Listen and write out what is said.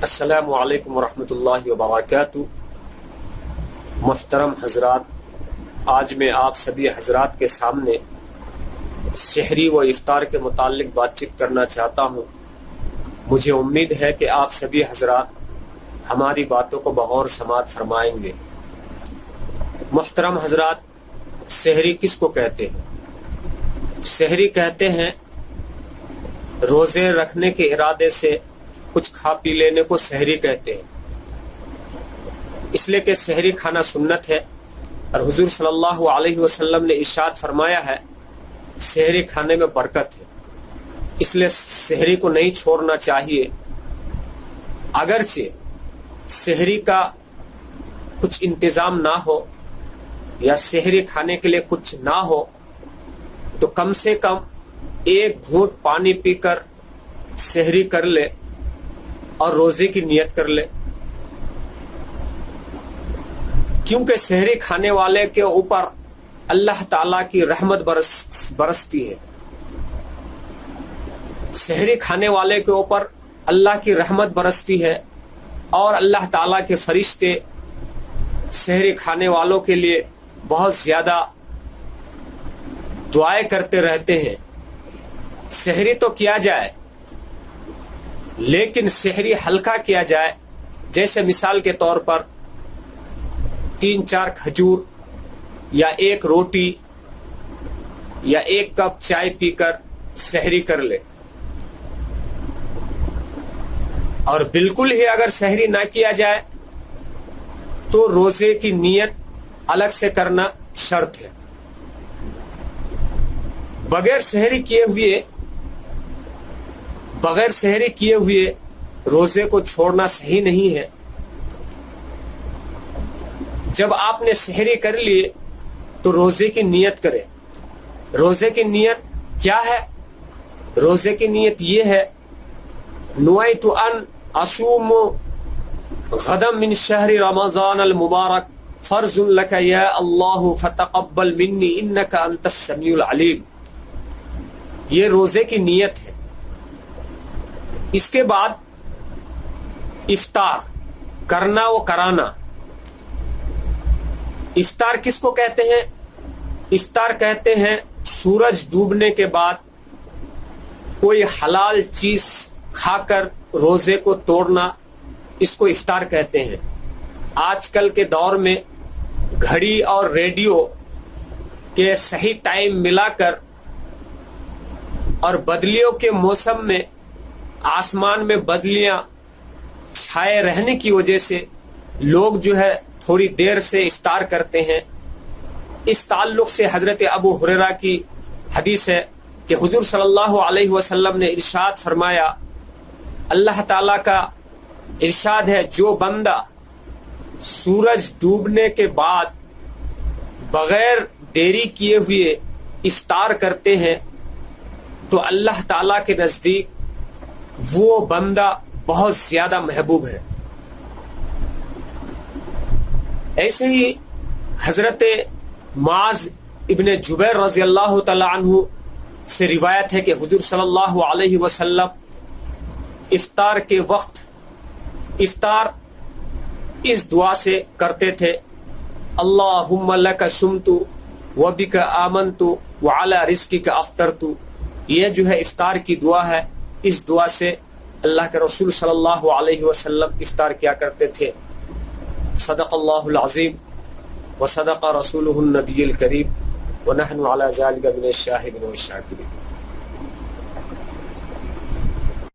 السلام علیکم ورحمۃ اللہ وبرکاتہ۔ محترم حضرات، آج میں آپ سبھی حضرات کے سامنے سحری و افطار کے متعلق بات چیت کرنا چاہتا ہوں۔ مجھے امید ہے کہ آپ سبھی حضرات ہماری باتوں کو بغور سماعت فرمائیں گے۔ محترم حضرات، سحری کس کو کہتے ہیں؟ سحری کہتے ہیں روزے رکھنے کے ارادے سے کچھ کھا پی لینے کو سحری کہتے ہیں، اس لیے کہ سحری کھانا سنت ہے، اور حضور صلی اللہ علیہ وسلم نے ارشاد فرمایا ہے سحری کھانے میں برکت ہے، اس لیے سحری کو نہیں چھوڑنا چاہیے۔ اگرچہ سحری کا کچھ انتظام نہ ہو یا سحری کھانے کے لیے کچھ نہ ہو تو کم سے کم ایک گھونٹ پانی پی کر سحری کر لے اور روزے کی نیت کر لے، کیونکہ سحری کھانے والے کے اوپر اللہ تعالیٰ کی رحمت برستی ہے۔ سحری کھانے والے کے اوپر اللہ کی رحمت برستی ہے، اور اللہ تعالیٰ کے فرشتے سحری کھانے والوں کے لیے بہت زیادہ دعائیں کرتے رہتے ہیں۔ سحری تو کیا جائے، لیکن سحری ہلکا کیا جائے، جیسے مثال کے طور پر 3-4 کھجور یا ایک روٹی یا ایک کپ چائے پی کر سحری کر لے۔ اور بالکل ہی اگر سحری نہ کیا جائے تو روزے کی نیت الگ سے کرنا شرط ہے۔ بغیر سحری کیے ہوئے روزے کو چھوڑنا صحیح نہیں ہے۔ جب آپ نے سحری کر لی تو روزے کی نیت کرے۔ روزے کی نیت کیا ہے؟ روزے کی نیت یہ ہے، نویت ان اصوم غدا من شہر رمضان المبارک فرض لک یا اللہ فتقبل منی انک انت السمیع العلیم۔ یہ روزے کی نیت ہے۔ اس کے بعد افطار کرنا و کرانا۔ افطار کس کو کہتے ہیں؟ افطار کہتے ہیں سورج ڈوبنے کے بعد کوئی حلال چیز کھا کر روزے کو توڑنا، اس کو افطار کہتے ہیں۔ آج کل کے دور میں گھڑی اور ریڈیو کے صحیح ٹائم ملا کر اور بدلیوں کے موسم میں آسمان میں بدلیاں چھائے رہنے کی وجہ سے لوگ جو ہے تھوڑی دیر سے افطار کرتے ہیں۔ اس تعلق سے حضرت ابو ہریرہ کی حدیث ہے کہ حضور صلی اللہ علیہ وسلم نے ارشاد فرمایا، اللہ تعالیٰ کا ارشاد ہے جو بندہ سورج ڈوبنے کے بعد بغیر دیری کیے ہوئے افطار کرتے ہیں تو اللہ تعالیٰ کے نزدیک وہ بندہ بہت زیادہ محبوب ہے۔ ایسے ہی حضرت معاذ ابن جبیر رضی اللہ تعالی عنہ سے روایت ہے کہ حضور صلی اللہ علیہ وسلم افطار کے وقت افطار اس دعا سے کرتے تھے، اللہم لک صمت وبک آمنت وعلی رزقک افطرت۔ یہ جو ہے افطار کی دعا ہے، اس دعا سے اللہ کے رسول صلی اللہ علیہ وسلم افطار کیا کرتے تھے۔ صدق اللہ العظیم وصدق رسولہ النبی الکریم ونحن علی ذلک من الشاہدین والشاکرین۔